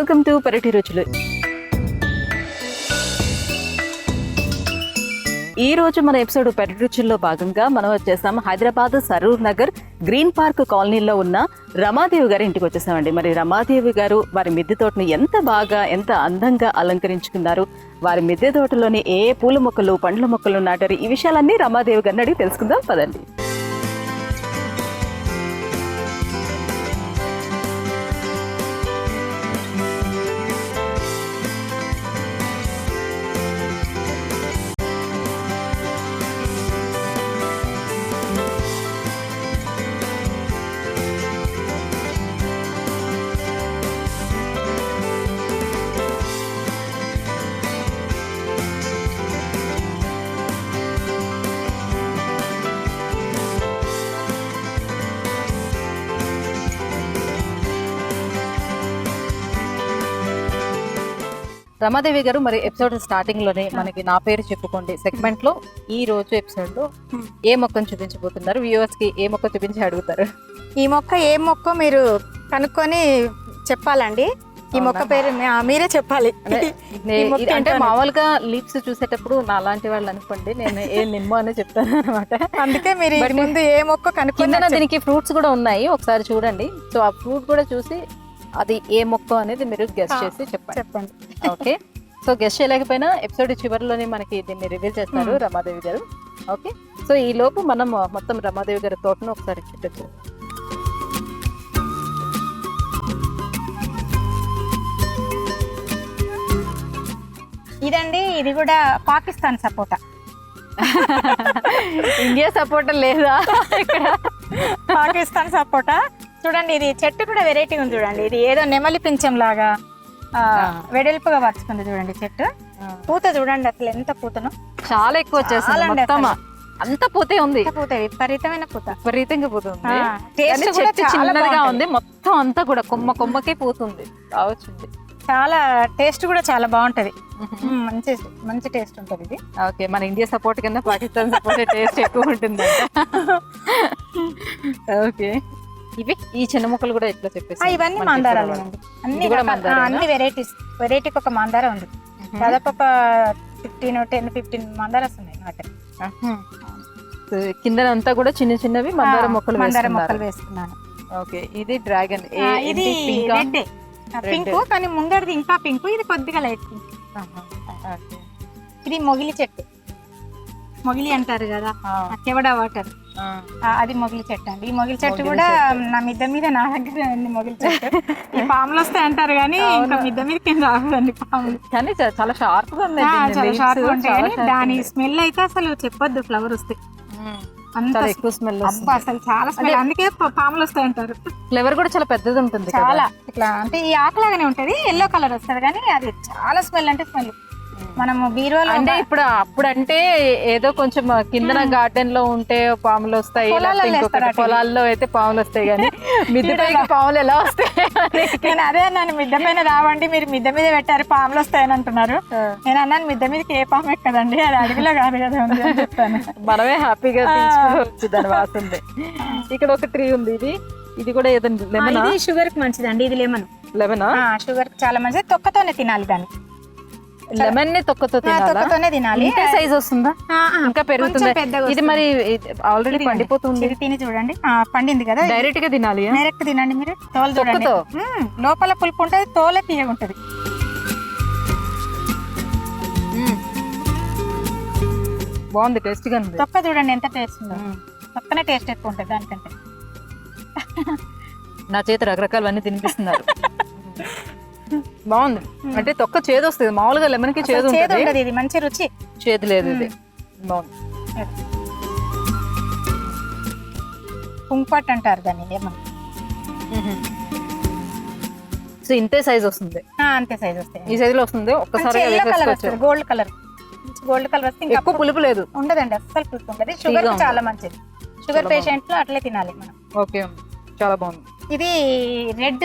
Welcome to పెరటి రుచులు. ఈ రోజు మన ఎపిసోడ్ పెరటి రుచుల్లో భాగంగా మనం వచ్చేసాం హైదరాబాద్ సరూర్ నగర్ గ్రీన్ పార్క్ కాలనీలో ఉన్న రమాదేవి గారి ఇంటికి వచ్చేసామండి. మరి రమాదేవి గారు వారి మిద్దె తోటను ఎంత బాగా ఎంత అందంగా అలంకరించుకున్నారు, వారి మిద్దె తోటలోని ఏ పూల మొక్కలు పండ్ల మొక్కలు నాటారు, ఈ విషయాలన్నీ రమాదేవి గారిని అడిగి తెలుసుకుందాం పదండి. రమాదేవి గారు, మరి ఎపిసోడ్ స్టార్టింగ్ లోనే మనకి నా పేరు చెప్పుకోండి సెగ్మెంట్ లో ఈ రోజు ఎపిసోడ్ లో ఏ మొక్కను చూపించబోతున్నారు, వ్యూవర్స్ కి ఏ మొక్క చూపించి అడుగుతారు? ఈ మొక్క ఏ మొక్క మీరు కనుక్కొని చెప్పాలండి. ఈ మొక్క పేరు మీరే చెప్పాలి. అంటే మామూలుగా లీవ్స్ చూసేటప్పుడు నా లాంటి వాళ్ళు అనుకోండి, నేను ఏ నిమ్మ అని చెప్తాను అనమాట. అందుకే మీరు ముందు ఏ మొక్క కనుక్కొని, దీనికి ఫ్రూట్స్ కూడా ఉన్నాయి, ఒకసారి చూడండి. సో ఆ ఫ్రూట్ కూడా చూసి అది ఏ మొక్క అనేది మీరు గెస్ట్ చేసి చెప్పండి. ఓకే, సో గెస్ట్ చేయలేకపోయినా ఎపిసోడ్ చివరిలోనే మనకి దీన్ని రివీల్ చేస్తారు రమాదేవి గారు. ఓకే, సో ఈ లోపు మనం మొత్తం రమాదేవి గారి తోటను ఒకసారి చుట్టూ. ఇదండి, ఇది కూడా పాకిస్తాన్ సపోటా. ఇండియా సపోటా లేదా ఇక్కడ? పాకిస్తాన్ సపోటా చూడండి. ఇది చెట్టు కూడా వెరైటీ ఉంది చూడండి. ఇది ఏదో నెమలి పింఛం లాగా వెడల్పుగా పరుచుకుంది చూడండి చెట్టు. పూత చూడండి అసలు ఎంత పూతను, చాలా ఎక్కువ వచ్చేసింది. అంత పూతే ఉంది, పూత విపరీతమైన పూత, విపరీతంగా పూతుంది. చెట్టు చిన్నదిగా ఉంది, మొత్తం అంతా కూడా కొమ్మ కొమ్మకే పూతుంది కావచ్చుంది. చాలా టేస్ట్ కూడా చాలా బాగుంటది, మంచి మంచి టేస్ట్ ఉంటది ఇది. ఓకే, మన ఇండియా సపోర్ట్ కింద పాకిస్తాన్ సపోర్ట్ టేస్ట్ ఎక్కువ ఉంటుంది. ఓకే, ఇవి ఈ చిన్న మొక్కలు కూడా ఎట్లా చెప్పేసి ఇవన్నీ మందారాలు అండి. అన్ని వెరైటీకి ఒక మందార ఉంది. దాదాపు ఒక 10-15 మందారాస్ ఉన్నాయి వాటి కింద అంతా కూడా చిన్న చిన్నవి మందార మొక్కలు వేసుకున్నాను. ఓకే, ఇది డ్రాగన్, ఇది పింక్, కానీ ముందరది ఇంకా పింక్, ఇది కొద్దిగా లైట్ పింక్. ఇది మొగిలి చెట్టు, మొగిలి అంటారు కదా, కెవడా వాటర్, అది మొగిలి చెట్టు అండి. ఈ మొగిలి చెట్టు కూడా నా మిద్ద మీద నా దగ్గర ఉంది. మొగిలి చెట్టు ఈ పాములు వస్తాయి అంటారు కానీ ఇంకా మిద్ద మీద కింద రాకూడదండి పాములు, కానీ చాలా షార్ప్ గా ఉన్నాయి. చాలా షార్ప్ గా ఉంటాయి, కానీ దాని స్మెల్ అయితే అసలు చెప్పొద్దు. ఫ్లవర్ వస్తే అంత ఎక్కువ స్మెల్, అసలు చాలా స్మెల్, అందుకే పాములు వస్తాయి అంటారు. ఫ్లేవర్ కూడా చాలా పెద్దది ఉంటుంది, చాలా ఇట్లా అంటే ఈ ఆకులాగానే ఉంటది, ఎల్లో కలర్ వస్తుంది, కానీ అది చాలా స్మెల్ అంటే స్మెల్. మనము బీరువాలో అంటే అప్పుడంటే ఏదో కొంచెం కిందన గార్డెన్ లో ఉంటే పాములు వస్తాయి, పొలాల్లో అయితే పాములు వస్తాయి, కానీ మిద్దె పైకి పాములు ఎలా వస్తాయి? నేను అదే అన్నాను, మిద్దె పైన రావండి, మీరు మిద్దె మీద పెట్టారు పాములు వస్తాయని అంటున్నారు. నేను అన్నాను మిద్దె మీదకి ఏ పాము ఎక్కదండి, అది అడవిలో కాదు కదా ఉంది అని చెప్తాను. మనమే హ్యాపీగా తీసుకోవచ్చు దాని వాసంది. ఇక్కడ ఒక ట్రీ ఉంది, ఇది కూడా ఏదండి లెమన్, ఇది షుగర్ కి మంచిదండి. ఇది లెమన్ షుగర్ కి చాలా మంచిది, తొక్కతోనే తినాలి దాన్ని. లెమన్ ని తొక్కతోనే తినాలి. సైజ్ వస్తుందా, ఇంకా పెరుగుతుంది? ఇది మరి ఆల్రెడీ పండిపోతుంది, ఇది తిని చూడండి. పండింది కదా, డైరెక్ట్ గా తినాలి. డైరెక్ట్ తినండి మీరు. తోలు చూడండి, లోపల పులుపు ఉంటది, తోలే తీయగుంటది. బాగుంది, టేస్ట్ గా ఉంది. తొక్క చూడండి ఎంత టేస్ట్ ఉందో, తొక్కనే టేస్ట్ ఎక్కువ ఉంటుంది దానికంటే. నా చేతి రకరకాలవన్నీ తినిపిస్తున్నారు. బాగుంది, అంటే తొక్క చేదు వస్తుంది. మామూలుగా లెమన్ కి చేదు ఉంటుంది, ఇది మంచి రుచి, చేదు లేదు. ఇది బాగుంది. కుంపట్ అంటారు దాన్ని, లెమన్. సో ఇంతే సైజ్ వస్తుంది, అంతే సైజ్ వస్తుంది, ఈ సైజ్ లో వస్తుంది. ఒక్కసారి గోల్డ్ కలర్ వస్తే ఎక్కువ పులుపు లేదు, ఉండదండి, అస్సలు పులుపు ఉండదు. షుగర్ చాలా మంచిది, షుగర్ పేషెంట్ లో అట్లే తినాలి మనం. ఓకే, చాలా బాగుంది. ఇది రెడ్,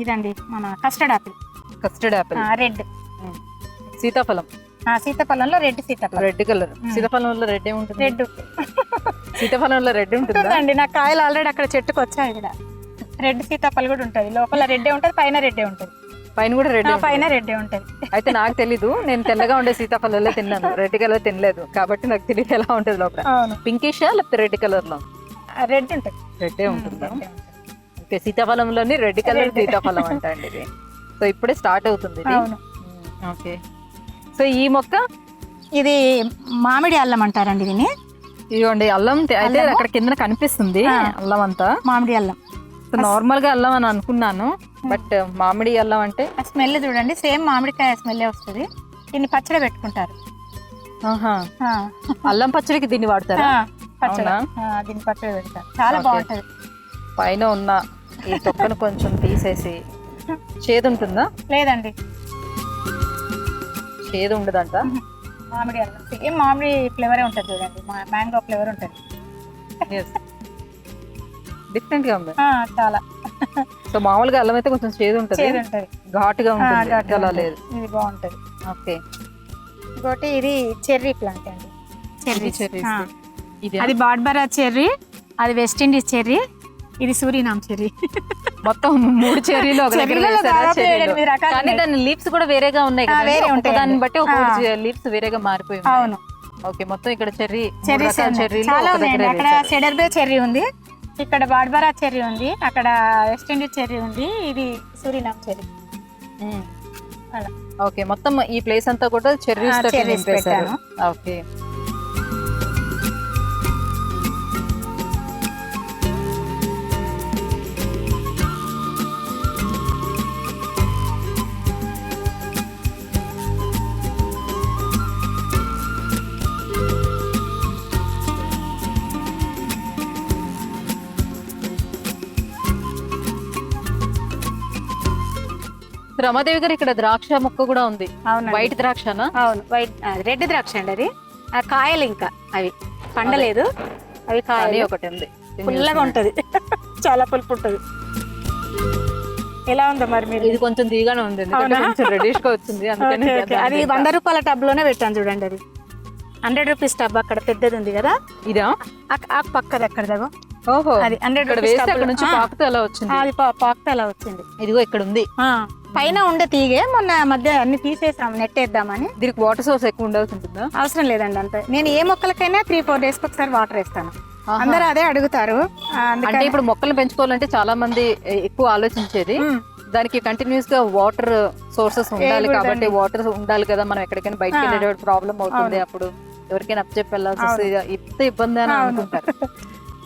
ఇదండి మన కస్టర్డ్ ఆపిల్. రెడ్ సీతాఫలంలో రెడ్ సీతాఫలం, రెడ్ కలర్. సీతాఫలంలో రెడ్ ఏముంటుంది? రెడ్ సీతాఫలంలో రెడ్ ఉంటుందండి. నా కాయలు ఆల్రెడీ అక్కడ చెట్టుకు వచ్చాయి. ఇక్కడ రెడ్ సీతాఫలం కూడా ఉంటుంది, లోపల రెడ్డే ఉంటుంది, పైన రెడ్డే ఉంటుంది. పైన కూడా రెడ్ పైన రెడ్ ఉంటుంది. అయితే నాకు తెలీదు, నేను తెల్లగా ఉండే సీతాఫలాలే తిన్నాను, రెడ్ కలర్ తినలేదు కాబట్టి నాకు తెలియదు ఎలా ఉంటుంది లోపల. అవును, పింకిషా లేకపోతే రెడ్ కలర్ లో? రెడ్ ఉంటుంది. రెడ్డే ఉంటుందా? ఓకే, సీతాఫలంలోని రెడ్ కలర్ సీతాఫలం అంట అండి ఇది. సో ఇప్పుడే స్టార్ట్ అవుతుంది ఇది. అవును. ఓకే, సో ఈ మొక్క ఇది మామిడి అల్లం అంటారండి దీన్ని. ఇదిగోండి అల్లం అయితే అక్కడ కింద కనిపిస్తుంది అల్లం అంతా. మామిడి అల్లం. నార్మల్ గా అల్లం అని అనుకున్నాను, బట్ మామిడి అల్లం అంటే స్మెల్ చూడండి, సేమ్ మామిడికాయ స్మెల్ వస్తుంది. దీన్ని పచ్చడి పెట్టుకుంటారు. అల్లం పచ్చడికి దీన్ని వాడతారా? పచ్చడి, దీన్ని పచ్చడి పెడతారు, చాలా బాగుంటది. పైన ఉన్న ఈ తొక్కను కొంచెం తీసేసి. చేదు ఉంటుందా? లేదండి, చేదు ఉండదంట. మామిడి అల్లం సేమ్ మామిడి ఫ్లేవరే ఉంటుంది చూడండి, మ్యాంగో ఫ్లేవర్ ఉంటుంది. డిఫరెంట్ గా ఉంది చాలా. సో మామూలుగా అల్లం అయితే కొంచెం చేదు ఉంటుంది, ఘాటుగా ఉంటుంది, అలా లేదు. ఇది బాగుంటది. ఓకే, ఇంకోటి ఇది చెర్రీ ప్లాంట్ అండి. చెర్రీ అది బాడ్బరా చెర్రీ, అది వెస్ట్ ఇండీస్ చెర్రీ, ఇది సూరినామ్ చెర్రీ. మొత్తం 3 చెర్రీలు ఒక దగ్గర వేశారా? కానీ దాని లీవ్స్ కూడా వేరేగా ఉన్నాయి కదా, దాన్ని బట్టి ఒక లీవ్స్ వేరేగా మారిపోయి. అవును. ఓకే, మొత్తం ఇక్కడ చెర్రీలు చాలా ఉన్నాయండి. అక్కడ సెడర్బే చెర్రీ ఉంది, ఇక్కడ బాడ్బరా చెర్రీ ఉంది, అక్కడ వెస్ట్ ఇండీస్ చెర్రీ ఉంది, ఇది సూరినామ్ చెర్రీ. అలా. ఓకే, మొత్తం ఈ ప్లేస్ అంతా కూడా చెర్రీస్ తో నింపేశారు. ఓకే, రమాదేవి గారు ఇక్కడ ద్రాక్ష మొక్క కూడా ఉంది. వైట్ ద్రాక్షనా? అవును, వైట్ రెడ్ ద్రాక్ష అండి. అది ఆ కాయలు ఇంకా అవి పండలేదు, అవి కాయలు. ఒకటి ఉంది, పుల్లగా ఉంటది, చాలా పులుపు ఉంటది. ఎలా ఉందో మరి మీరు? ఇది కొంచెం తీగానే ఉంది, కొంచెం రెడ్డిష్ గా వచ్చింది. అది 100 రూపాయల టబ్ లోనే పెట్టాను చూడండి. అది 100 రూపీస్ టబ్ అక్కడ పెద్దది ఉంది కదా, ఇదా పక్కది అక్కడ దగ్గర. ఓహో, అది 100 రూపీస్ అక్కడ నుంచి పాకుతూ అలా వచ్చింది. అది పాకుతూ అలా వచ్చింది. ఇదిగో ఇక్కడ ఉంది, పైన ఉండే తీగే మొన్న మధ్య అన్ని తీసేసాం నెట్టేద్దామని. దీనికి వాటర్ సోర్స్ ఎక్కువ ఉండాల్సి ఉంటుందా? అవసరం లేదండి, అంతే. నేను ఏ మొక్కలకైనా 3-4 డేస్ ఒకసారి వాటర్ వేస్తాను. అందరూ అదే అడుగుతారు. అంటే ఇప్పుడు మొక్కలు పెంచుకోవాలంటే చాలా మంది ఎక్కువ ఆలోచించేది దానికి కంటిన్యూస్ గా వాటర్ సోర్సెస్ ఉండాలి కాబట్టి, వాటర్ ఉండాలి కదా, మనం ఎక్కడికైనా బయటకు వెళ్ళేటప్పుడు ప్రాబ్లం అవుతుంది, అప్పుడు ఎవరికైనా అప్చెప్పి వెళ్ళాల్సి వస్తుంది, ఇంత ఇబ్బంది అని అనుకుంటారు.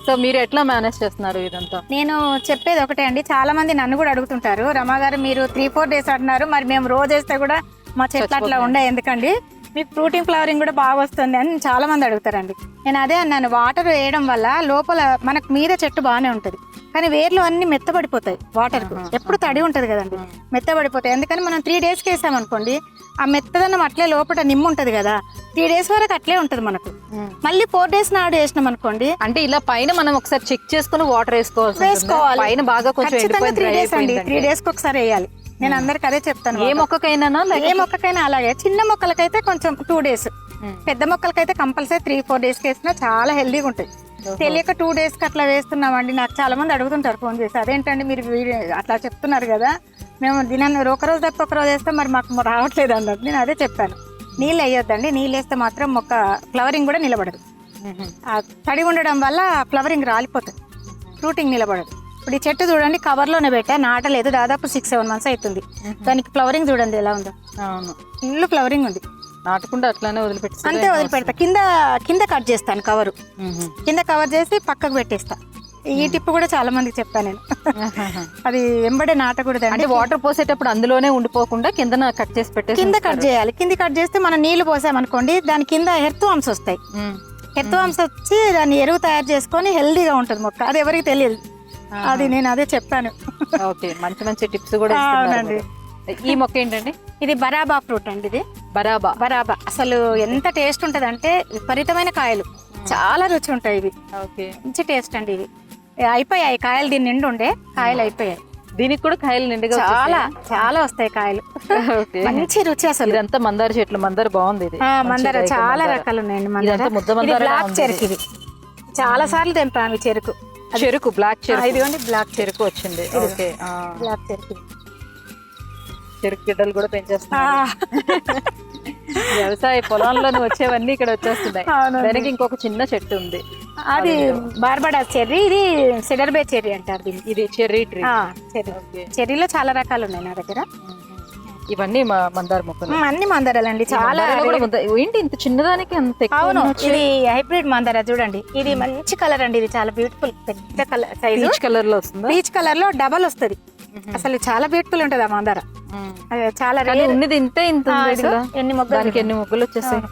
సో మీరు ఎట్లా మేనేజ్ చేస్తున్నారు ఇదంతా? నేను చెప్పేది ఒకటే అండి, చాలా మంది నన్ను కూడా అడుగుతుంటారు, రమా గారు మీరు 3-4 డేస్ అంటున్నారు, మరి మేము రోజు వేస్తే కూడా మా చెట్లు అట్లా ఉండే ఎందుకండి, మీకు ఫ్రూటింగ్ ఫ్లవరింగ్ కూడా బాగా వస్తుంది అని చాలా మంది అడుగుతారండి. నేను అదే అన్నాను, వాటర్ వేయడం వల్ల లోపల మనకు మీద చెట్టు బాగానే ఉంటుంది, కానీ వేర్లు అన్ని మెత్తబడిపోతాయి. వాటర్ ఎప్పుడు తడి ఉంటుంది కదండి, మెత్తబడిపోతాయి. అందుకని మనం 3 డేస్కి వేసాం అనుకోండి, ఆ మెత్తదనం అట్లే లోపల నిమ్ము ఉంటది కదా, 3 డేస్ వరకు అట్లే ఉంటది మనకు. మళ్ళీ 4 డేస్ నాడు వేసినాం అనుకోండి, అంటే ఇలా పైన మనం ఒకసారి చెక్ చేసుకుని వాటర్ వేసుకోవాలి. పైన బాగా కొంచెం 3 డేస్ అండి, 3 డేస్కి ఒకసారి వేయాలి. నేను అందరికి అదే చెప్తాను. ఏ మొక్కకైనా ఏ మొక్కకైనా అలాగే. చిన్న మొక్కలకైతే కొంచెం 2 డేస్, పెద్ద మొక్కలకైతే కంపల్సరీ 3-4 డేస్కి వేసినా చాలా హెల్దీగా ఉంటాయి. తెలియక 2 డేస్కి అట్లా వేస్తున్నామండి. నాకు చాలా మంది అడుగుతుంటారు ఫోన్ చేసి, అదేంటండి మీరు అట్లా చెప్తున్నారు కదా, మేము దినాన్ని ఒక రోజు తప్ప ఒక రోజు వేస్తే మరి మాకు రావట్లేదు అన్నట్టు. నేను అదే చెప్పాను, నీళ్ళు వేయొద్దండి, నీళ్ళు వేస్తే మాత్రం మొక్క ఫ్లవరింగ్ కూడా నిలబడదు. ఆ తడి ఉండడం వల్ల ఫ్లవరింగ్ రాలిపోతుంది, ఫ్రూటింగ్ నిలబడదు. ఇప్పుడు ఈ చెట్టు చూడండి, కవర్లోనే పెట్టా, నాటలేదు, దాదాపు 6-7 మంత్స్ అవుతుంది. దానికి ఫ్లవరింగ్ చూడండి ఎలా ఉందో, ఫుల్ ఫ్లవరింగ్ ఉంది. నాటకుండా అట్లానే వదిలిపెట్టి అంతే వదిలిపెడతా. కింద కట్ చేస్తాను కవర్, కింద కవర్ చేసి పక్కకు పెట్టేస్తా. ఈ టిప్ కూడా చాలా మందికి చెప్పాను నేను. అది ఎంబడే నాటకూడదు అంటే వాటర్ పోసేటప్పుడు అందులోనే ఉండిపోకుండా కింద కట్ చేసి పెట్టేసి కింద కట్ చేయాలి. కింద కట్ చేస్తే మనం నీళ్లు పోసామనుకోండి, దాని కింద ఎర్త్ వామ్స్ వస్తాయి. ఎర్త్ వామ్స్ వచ్చి దాన్ని ఎరువు తయారు చేసుకొని హెల్దీగా ఉంటుంది మొక్క. అది ఎవరికి తెలియదు, అది నేను అదే చెప్పాను. ఓకే, మంచి మంచి టిప్స్ కూడా అవునండి. ఈ మొక్క ఏంటండి? ఇది బరాబా ఫ్రూట్ అండి. ఇది బరాబా అసలు ఎంత టేస్ట్ ఉంటది అంటే విపరీతమైన కాయలు, చాలా రుచి ఉంటాయి ఇవి. ఓకే, మంచి టేస్ట్ అండి. ఇవి అయిపోయాయి కాయలు, దీని నిండు ఉండే కాయలు అయిపోయాయి. దీనికి కూడా కాయలు నిండుగా చాలా వస్తాయి కాయలు. మంచి రుచి అసలు. ఇదంతా మందార చెట్లు, మందార బాగుంది. ఇది మందార చాలా రకాలు ఉన్నాయండి. బ్లాక్ చెరుకు, ఇది చాలా సార్లు తెంపాము. చెరుకు బ్లాక్ చెరుకు, ఇదిగోండి బ్లాక్ చెరుకు వచ్చింది. ఓకే, బ్లాక్ చెరుకు చెరుకు గిడ్డలు కూడా పెంచేస్తున్నారు. వ్యవసాయ పొలంలోనే వచ్చేవన్నీ ఇక్కడ వచ్చేస్తున్నాయి. దానికి ఇంకొక చిన్న చెట్టు ఉంది, అది బార్బడా చెర్రీ, ఇది సిడర్ బే చెర్రీ అంటారు దీన్ని. ఇది చెర్రీ ట్రీ. చెర్రీలో చాలా రకాలు ఉన్నాయి నా దగ్గర. ఇవన్నీ మందార మొక్కలు, అన్ని మందారాలండి. చాలా ఏంటి ఇంత చిన్నదానికి అంత ఎక్కువ? అవును, ఇది హైబ్రిడ్ మందార చూడండి. ఇది మంచి కలర్ అండి, ఇది చాలా బ్యూటిఫుల్, పెద్ద కలర్ సైజ్, పీచ్ కలర్ లో వస్తుంది. పీచ్ కలర్ లో డబల్ వస్తుంది. అసలు చాలా బ్యూటిఫుల్ ఉంటది ఆ మందార. చాలా ఉన్నది ఇంతే, ఇంత ఎన్ని మొగ్గలు, దానికి ఎన్ని మొగ్గలు వచ్చేసాయి.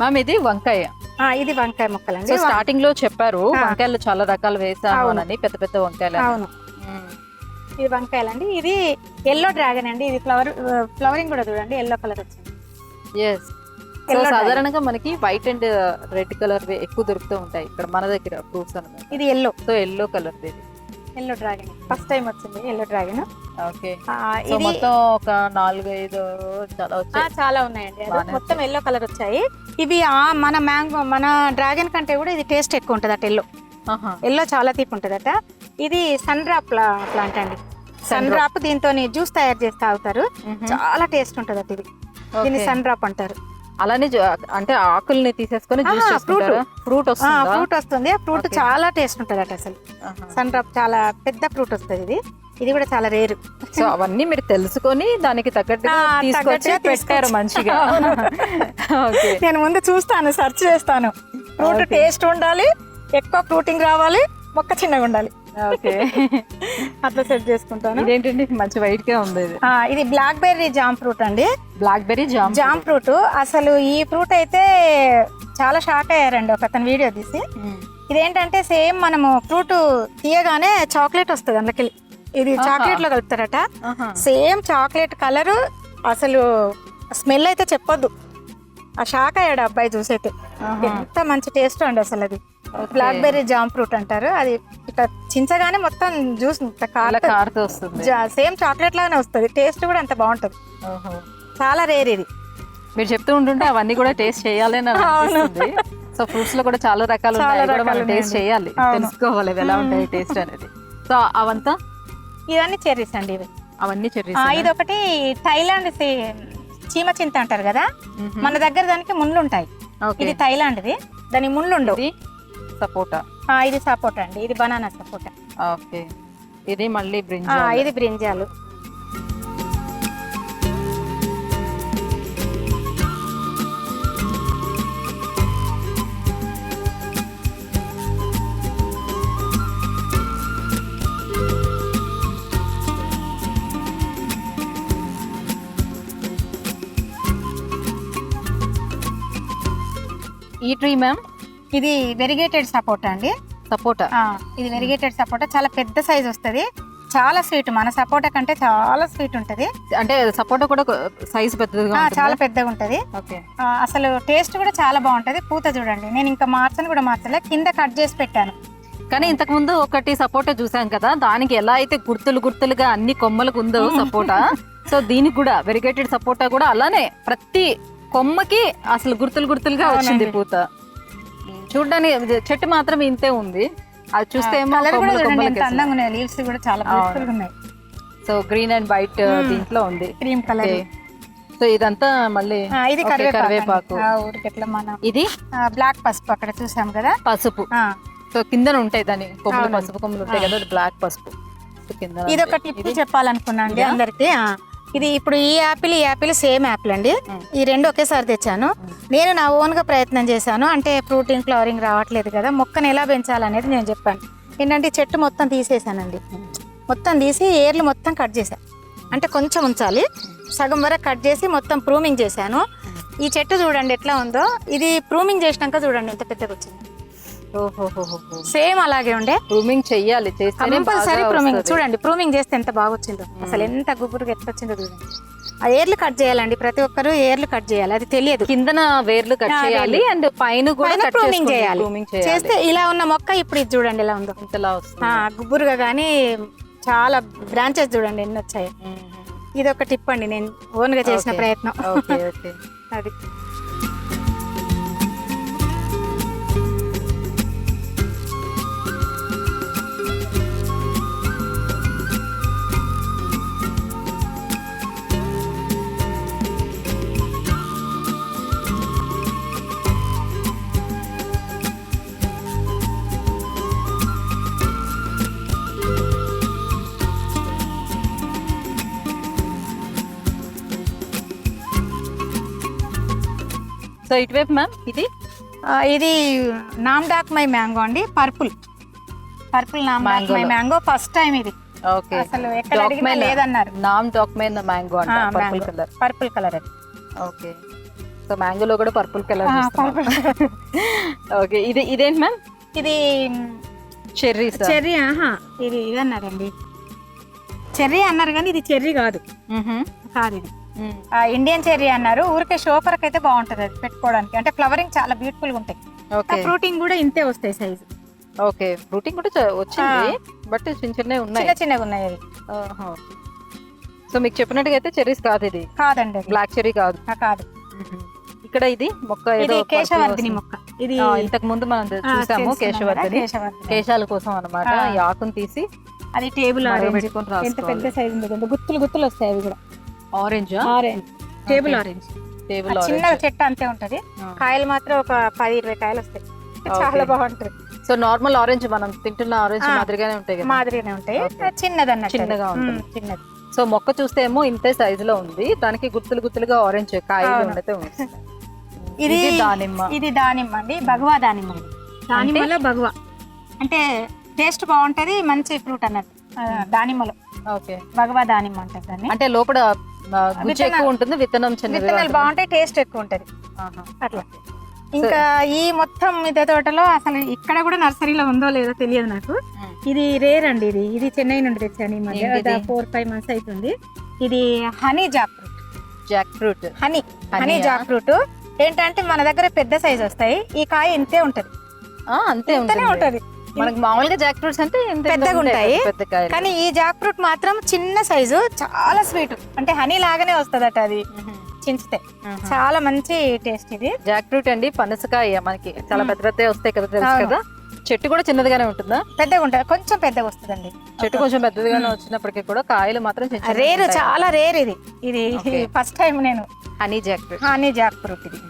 మ్యామ్ ఇది వంకాయ. ఇది వంకాయ మొక్కలండి. స్టార్టింగ్ లో చెప్పారు వంకాయలు చాలా రకాలు వేసాము అని, పెద్ద పెద్ద వంకాయలు. అవును, ఇది వంకాయలండి. ఇది ఎల్లో డ్రాగన్ అండి. ఇది ఫ్లవరింగ్ కూడా చూడండి, ఎల్లో కలర్ వచ్చింది. ఎస్, సాధారణంగా మనకి వైట్ అండ్ రెడ్ కలర్ ఎక్కువ దొరుకుతూ ఉంటాయి ఇక్కడ మన దగ్గర ఫ్రూట్స్ అన్నమాట. ఇది yellow, so yellow colour, yellow dragon first time వచ్చింది ఎల్లో డ్రాగన్. ఓకే, ఇది మొత్తం ఒక 4-5 చాలా ఉన్నాయండి. మొత్తం ఎల్లో కలర్ వచ్చాయి. ఇవి మన మ్యాంగో, మన డ్రాగన్ కంటే కూడా ఇది టేస్ట్ ఎక్కువ ఉంటుంది అట. ఎల్లో చాలా తీపి ఉంటుంది అట. ఇది సన్ డ్రాప్ ప్లాంట్ అండి. సన్ డ్రాప్ దీంతో జ్యూస్ తయారు చేసి తాగుతారు, చాలా టేస్ట్ ఉంటుంది అట. ఇది దీన్ని సన్ డ్రాప్ అంటారు. అలానే అంటే ఆకుల్ని తీసేసుకొని ఫ్రూట్ వస్తుంది. ఆ ఫ్రూట్ చాలా టేస్ట్ ఉంటుంది అట. అసలు సన్ డ్రాప్ చాలా పెద్ద ఫ్రూట్ వస్తుంది. ఇది కూడా చాలా రేరు. సో అవన్నీ మీరు తెలుసుకొని దానికి తగ్గట్టుగా తీసుకొచ్చి పెట్టారు మంచిగా. నేను ముందు చూస్తాను, సెర్చ్ చేస్తాను. ఫ్రూట్ టేస్ట్ ఉండాలి, ఎక్కువ ఫ్రూటింగ్ రావాలి, మొక్క చిన్నగా ఉండాలి. ఓకే, అట్లా సెట్ చేసుకుంటాను. ఇదేంటండి మంచి వైట్ గా ఉంది? ఇది బ్లాక్ బెర్రీ జామ్ ఫ్రూట్ అండి. Blackberry jam fruit. అసలు ఈ ఫ్రూట్ అయితే చాలా షాక్ అయ్యారండి ఒక అతను వీడియో తీసి. ఇదేంటంటే సేమ్ మనము ఫ్రూట్ తీయగానే చాక్లెట్ వస్తుంది అందుకెళ్ళి. ఇది చాక్లెట్ లో కలుపుతారట. సేమ్ చాక్లెట్ కలర్, అసలు స్మెల్ అయితే చెప్పొద్దు. ఆ షాక్ అయ్యాడు అబ్బాయి చూసైతే. ఎంత మంచి టేస్ట్ అండి అసలు. అది బ్లాక్ బెర్రీ జామ్ ఫ్రూట్ అంటారు. అది ఇట్లా చించగానే మొత్తం జ్యూస్ వస్తుంది, సేమ్ చాక్లెట్ లాగానే వస్తుంది. టేస్ట్ కూడా అంత బాగుంటది. చాలా రేర్ ఇది. మీరు చెప్తూ ఉంటుంటే అవన్నీ కూడా టేస్ట్ చేయాలని అనిపిస్తుంది. సో ఫ్రూట్స్ లో కూడా చాలా రకాలు ఉన్నాయి, మనం టేస్ట్ చేయాలి, తెలుసుకోవాలి ఎలా ఉంటాయి టేస్ట్ అనేది. సో అవంతా ఇవన్నీ చెర్రీస్ అండి. ఇవి అవన్నీ చెర్రీస్. ఇది ఒకటి థైలాండ్ చీమ చింత అంటారు కదా, మన దగ్గర దానికి ముళ్ళు ఉంటాయి. ఇది థైలాండ్ ది, దాని ముళ్ళు ఉండవు. సపోటా. ఇది సపోటా అండి. ఇది బనానా సపోటా. ఓకే, ఇది మళ్ళీ బ్రింజాల్. ఇది బ్రింజాలు. ఈ ట్రీ మ్యామ్, ఇది వెరిగేటెడ్ సపోటా అండి. సపోటా, ఇది వెరిగేటెడ్ సపోటా. చాలా పెద్ద సైజ్ వస్తుంది, చాలా స్వీట్. మన సపోటా కంటే చాలా స్వీట్ ఉంటది. అంటే సపోటా కూడా సైజ్ పెద్దగా, చాలా పెద్దగా ఉంటది. అసలు టేస్ట్ కూడా చాలా బాగుంటది. పూత చూడండి, నేను ఇంకా మార్చలే, కింద కట్ చేసి పెట్టాను. కానీ ఇంతకు ముందు ఒకటి సపోటా చూసాం కదా, దానికి ఎలా అయితే గుర్తులుగా అన్ని కొమ్మలకు ఉందో సపోటా, సో దీనికి కూడా వెరిగేటెడ్ సపోటా కూడా అలానే ప్రతి కొమ్మకి అసలు గుర్తులుగా వచ్చింది పూత. చూడడానికి చెట్టు మాత్రం ఇంతే ఉంది, అది చూస్తే లీవ్స్ కూడా చాలా బ్యూటిఫుల్ ఉన్నాయి. సో గ్రీన్ అండ్ వైట్ దీంట్లో ఉంది, క్రీమ్ కలర్. సో ఇదంతా మళ్ళీ ఇది కరివేపాకు. ఇది బ్లాక్ పసుపు, అక్కడ చూసాం కదా పసుపు. సో కింద ఉంటాయి దాని కొమ్మలు, పసుపు కొమ్మలు ఉంటాయి కదా, బ్లాక్ పసుపు. ఇది ఒక టిప్ చెప్పాలనుకున్నా అండి అందరికి. ఇది ఇప్పుడు ఈ యాపిల్ సేమ్ యాపిల్ అండి. ఈ రెండు ఒకేసారి తెచ్చాను. నేను నా ఓన్ గా ప్రయత్నం చేశాను. అంటే ఫ్రూటింగ్ ఫ్లవరింగ్ రావట్లేదు కదా, మొక్కను ఎలా పెంచాలనేది నేను చెప్పాను. ఏంటంటే చెట్టు మొత్తం తీసేసానండి. మొత్తం తీసి ఏర్లు మొత్తం కట్ చేశాను. అంటే కొంచెం ఉంచాలి, సగం వరకు కట్ చేసి మొత్తం ప్రూమింగ్ చేశాను. ఈ చెట్టు చూడండి ఎట్లా ఉందో. ఇది ప్రూమింగ్ చేసినాక చూడండి ఎంత పెద్దగా వచ్చింది. సేమ్ అలాగే ఉండే. ప్రూమింగ్ చెయ్యాలి, కంపల్సరీ ప్రూమింగ్. చూడండి ప్రూమింగ్ చేస్తే ఎంత బాగా వచ్చిందో, అసలు ఎంత గుబురుగా ఎట్లా వచ్చిందో చూడండి. ఆ ఏర్లు కట్ చేయాలండి, ప్రతి ఒక్కరు ఏర్లు కట్ చేయాలి, అది తెలియదు. కిందన వేర్లు కట్ చేయాలి అండ్ పైన కూడా కట్ ప్రూనింగ్ చేయాలి. ప్రూనింగ్ చేయాలి. చేస్తే ఇలా ఉన్న మొక్క ఇప్పుడు ఇది చూడండి ఎలా ఉందో, ఇంతలా వస్తుంది. గుబురుగా కానీ చాలా బ్రాంచెస్ చూడండి ఎన్ని వచ్చాయి. ఇది ఒక టిప్ అండి, నేను ఓన్ గా చేసిన ప్రయత్నం. ఓకే ఓకే అది సో ఇటువైపు మ్యామ్ ఇది నామ్డాక్మై మ్యాంగో అండి, పర్పుల్ నామ్డాక్మై మ్యాంగో, ఫస్ట్ టైం ఇది. ఓకే, అసలు ఎక్కడ అడిగినా లేదన్నారు. నామ్ డాక్మెంట్ మ్యాంగో అంట, పర్పుల్ కలర్ అది. ఓకే, సో మ్యాంగోలో కూడా పర్పుల్ కలర్. ఓకే, ఇదేంటి మ్యామ్? ఇది చెర్రీ. ఇది అన్నారండి, చెర్రీ అన్నారు కానీ ఇది చెర్రీ కాదు. ఇది ఇండియన్ చెర్రీ అన్నారు. ఊరికే షోపర్కి అయితే బాగుంటది అది పెట్టుకోవడానికి, అంటే ఫ్లవరింగ్ చాలా బ్యూటిఫుల్ గా ఉంటాయి. ఫ్రూటింగ్ కూడా ఇంతే వస్తాయి సైజు. ఓకే, ఫ్రూటింగ్ కూడా వచ్చింది, బట్ చిన్నగా ఉన్నాయి అవి. సో మీకు చెప్పినట్టుగా అయితే చెర్రీస్ కాదు, ఇది కాదండి, బ్లాక్ చెర్రీ కాదు. కాదు. ఇక్కడ ఇది మొక్క ఏదో కేశవర్ధిని మొక్క. ఇది ఇంతకు ముందు మనం చూసాము, కేశవర్ధిని, కేశాల కోసం అన్నమాట. ఈ ఆకును తీసి అది టేబుల్ ఆరెంజ్, ఎంత పెద్ద సైజు ఉంది, గుత్తులు వస్తాయి అవి కూడా. ఆరెంజ్ టేబుల్ ఆరెంజ్, చిన్న చెట్టు అంతే ఉంటది. కాయలు మాత్రం ఒక 10-20 కాయలు వస్తాయి, చాలా బాగుంటది. సో నార్మల్ ఆరెంజ్ మనం తింటున్న ఆరెంజ్ మాదిరిగానే ఉంటాయి కదా? మాదిరిగానే ఉంటాయి, చిన్నదన్న చిన్నగా ఉంటుంది, చిన్నది. సో మొక్క చూస్తే ఏమో ఇంతే సైజు లో ఉంది, దానికి గుత్తులుగా ఆరెంజ్ కాయలు ఉండతే ఉంది. ఇది దానిమ్మ అండి, భగవా దానిమ్మ. దానిమ్మలో భగవా అంటే టేస్ట్ బాగుంటది, మంచి ఫ్రూట్ అన్నట్టు దానిమ్మలో. ఓకే, భగవా దానిమ్మ అంటారు దాన్ని. అంటే లోపల గుజ్జు ఎక్కువ ఉంటుంది, విత్తనాలు బాగుంటాయి, టేస్ట్ ఎక్కువ ఉంటది అట్లా. ఇంకా ఈ మొత్తం మిద్దె తోటలో అసలు ఇక్కడ కూడా నర్సరీలో ఉందో లేదో తెలియదు నాకు. ఇది రేర్ అండి, ఇది చెన్నై నుండి తెచ్చాను ఈ మధ్య, 4-5 months అవుతుంది. ఇది honey Jack fruit. Honey Jack fruit ఏంటంటే మన దగ్గర పెద్ద సైజ్ వస్తాయి, ఈ కాయ ఇంతే ఉంటది. అంతే ఉంటది. మనకి మామూలుగా జాక్ ఫ్రూట్స్ అంటే పెద్దగా ఉంటాయి, కానీ ఈ జాక్ ఫ్రూట్ మాత్రం చిన్న సైజు, చాలా స్వీట్, అంటే హనీ లాగానే వస్తుందట అది చించితే. చాలా మంచి టేస్ట్ ఇది జాక్ ఫ్రూట్ అండి. పనసకాయ మనకి చాలా పెద్ద వస్తాయి కదా, తెలుసు కదా. చెట్టు కూడా చిన్నదిగానే ఉంటుందా? పెద్దగా ఉంటుంది, కొంచెం పెద్దగా వస్తుందండి. చెట్టు కొంచెం పెద్దదిగానే వచ్చినప్పటికీ కూడా కాయలు మాత్రం రేరు, చాలా రేర్ ఇది ఫస్ట్ టైం నేను హనీ జాక్ ఫ్రూట్ ఇది.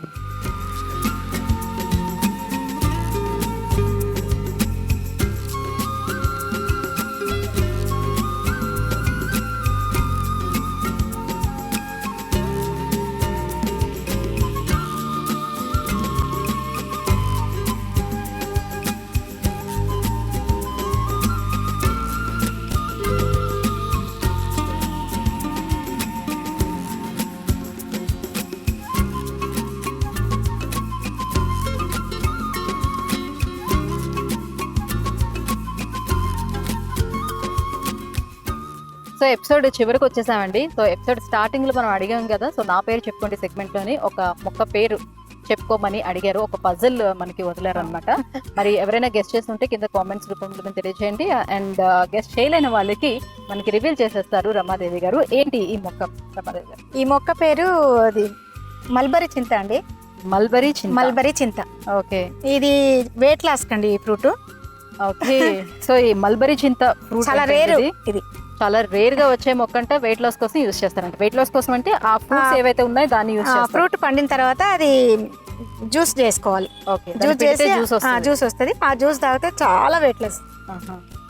సో ఎపిసోడ్ చివరికి వచ్చేసామండి. సో ఎపిసోడ్ స్టార్టింగ్ లో మనం అడిగాం కదా, సో నా పేరు చెప్పుకోండి సెగ్మెంట్ లోని ఒక మొక్క పేరు చెప్పుకోమని అడిగారు, ఒక పజిల్ మనకి వదిలారు అనమాట. మరి ఎవరైనా గెస్ట్ చేస్తుంటే కింద కామెంట్స్ రూపంలో తెలియజేయండి. అండ్ గెస్ట్ చేయలేని వాళ్ళకి మనకి రివీల్ చేసేస్తారు రమాదేవి గారు. ఏంటి ఈ మొక్క రమాదేవి గారు? ఈ మొక్క పేరు అది మల్బరీ చింత అండి. మల్బరీ చింత. ఓకే, ఇది వెయిట్ లాస్ కండి ఈ ఫ్రూట్. ఓకే, సో ఈ మల్బరీ చింత ఫ్రూట్ చాలా రేర్, ఇది చాలా రేర్ గా వచ్చే మొక్క అంటే వెయిట్ లాస్ కోసం యూజ్ చేస్తారంట. వెయిట్ లాస్ కోసం అంటే ఆ ఫ్రూట్స్ ఏవైతే ఉన్నాయో దాన్ని యూజ్ చేస్తారు. ఫ్రూట్ పండిన తర్వాత అది జ్యూస్ చేసుకోవాలి. జ్యూస్ చేసి జ్యూస్ వస్తుంది, ఆ జ్యూస్ తాగితే చాలా వెయిట్ లాస్.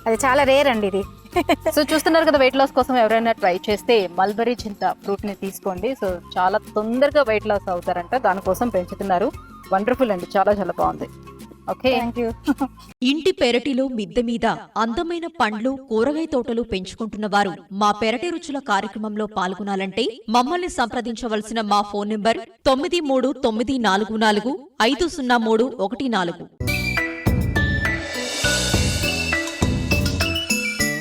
అది చాలా రేర్ అండి ఇది. సో చూస్తున్నారు కదా, వెయిట్ లాస్ కోసం ఎవరైనా ట్రై చేస్తే మల్బరీ చింత ఫ్రూట్ ని తీసుకోండి. సో చాలా తొందరగా వెయిట్ లాస్ అవుతారంట, దానికోసం పెంచుతున్నారు. వండర్ఫుల్ అండి, చాలా చాలా బాగుంది. Okay, thank you. ఇంటి పెరటిలో మిద్దె మీద అందమైన పండ్లు, కూరగాయ తోటలు పెంచుకుంటున్న వారు మా పెరటి రుచుల కార్యక్రమంలో పాల్గొనాలంటే మమ్మల్ని సంప్రదించవలసిన మా ఫోన్ నంబర్ 9394450314.